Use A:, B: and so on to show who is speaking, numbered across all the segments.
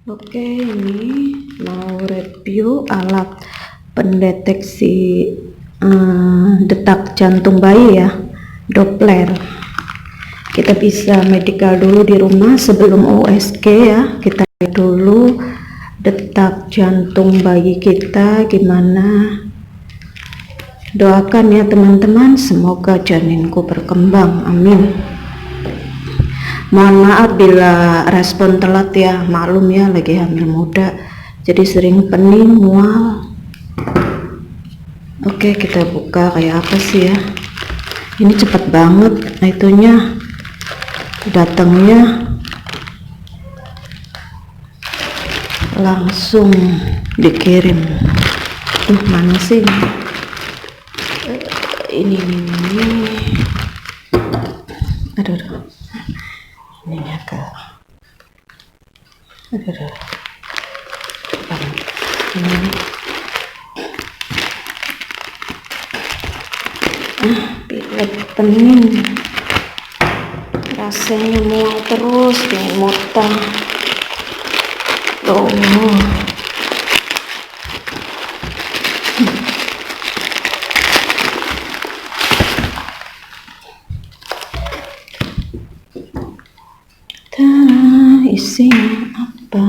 A: Oke, ini mau review alat pendeteksi detak jantung bayi ya, Doppler. Kita bisa medical dulu di rumah sebelum USG ya. Kita lihat dulu detak jantung bayi kita gimana. Doakan ya teman-teman, semoga janinku berkembang, amin. Mohon maaf bila respon telat ya, maklum ya lagi hamil muda, jadi sering pening, mual. Oke, kita buka kayak apa sih ya. Ini cepet banget itunya, datangnya langsung dikirim. Mana sih ini? Aduh. Ini agak ini pilek pening, rasanya mual terus, pengen muntah. Isinya apa?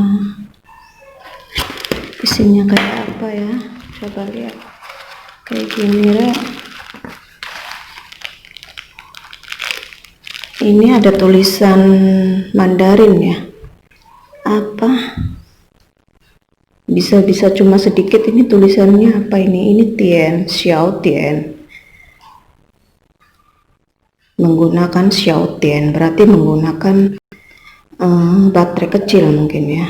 A: Isinya kayak apa ya? Coba lihat. Kayak gini Rek. Ini ada tulisan Mandarin ya. Apa? Bisa cuma sedikit. Ini tulisannya apa ini? Ini Tian, Xiao Tian. Menggunakan Xiao Tian berarti menggunakan baterai kecil mungkin ya.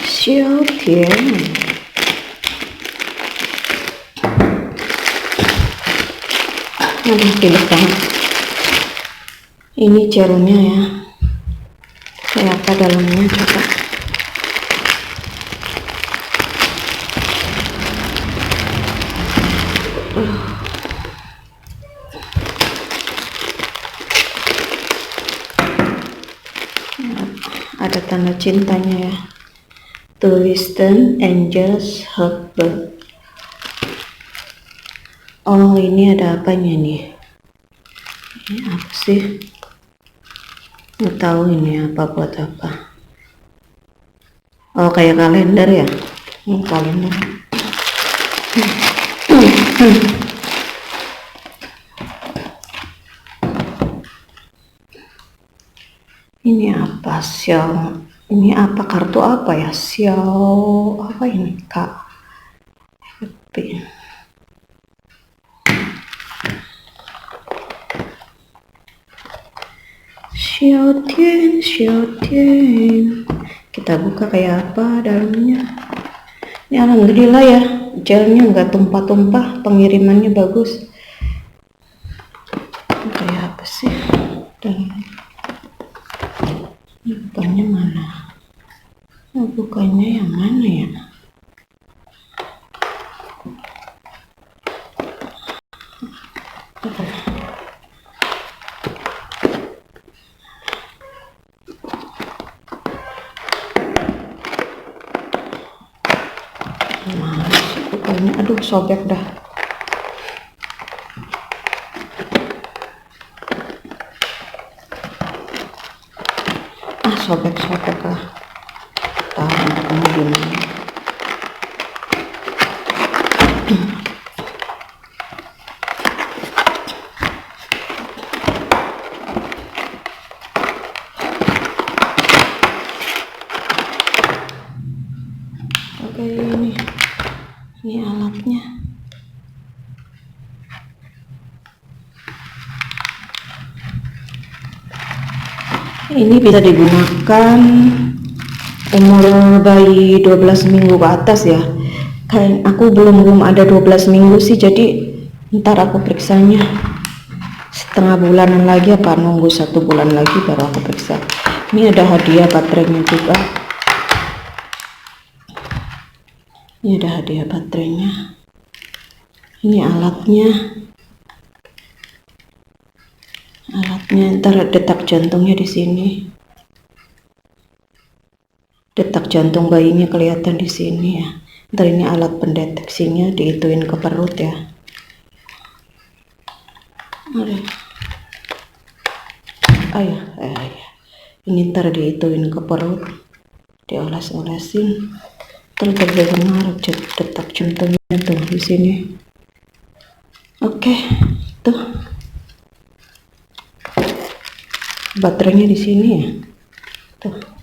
A: Xiao Tian. Aduh, pilek banget. Ini jarumnya ya. Kayak apa dalamnya coba. Ada tanda cintanya ya, tulisan Angels Heartburn. Oh, ini ada apanya nih? Ini apa sih? Nggak tahu ini apa, buat apa. Oh, kayak kalender ya. Kalender. Ini apa? Xiao. Ini apa, kartu apa ya? Xiao apa ini? Kak. Xiao Tian. Kita buka kayak apa dalamnya. Ini alhamdulillah ya, gelnya nggak tumpah-tumpah, pengirimannya bagus. Kayak apa sih dalamnya? Bukannya mana? Bukannya yang mana ya? Bukannya, aduh sobek dah. Sobek lah. Tahu kamu gimana? Oke, ini alatnya. Ini bisa digunakan umur bayi 12 minggu ke atas ya. Kayak aku belum ada 12 minggu sih, jadi ntar aku periksanya setengah bulanan lagi apa nunggu 1 bulan lagi baru aku periksa. Ini ada hadiah baterainya juga. Ini ada hadiah baterainya. Ini alatnya Ini ntar detak jantungnya di sini. Detak jantung bayinya kelihatan di sini ya. Ntar ini alat pendeteksinya diituin ke perut ya. Ayah. Ini ntar diituin ke perut, dioles-olesin. Terdengar detak jantungnya tuh di sini. Oke, tuh. Baterainya di sini ya. Tuh.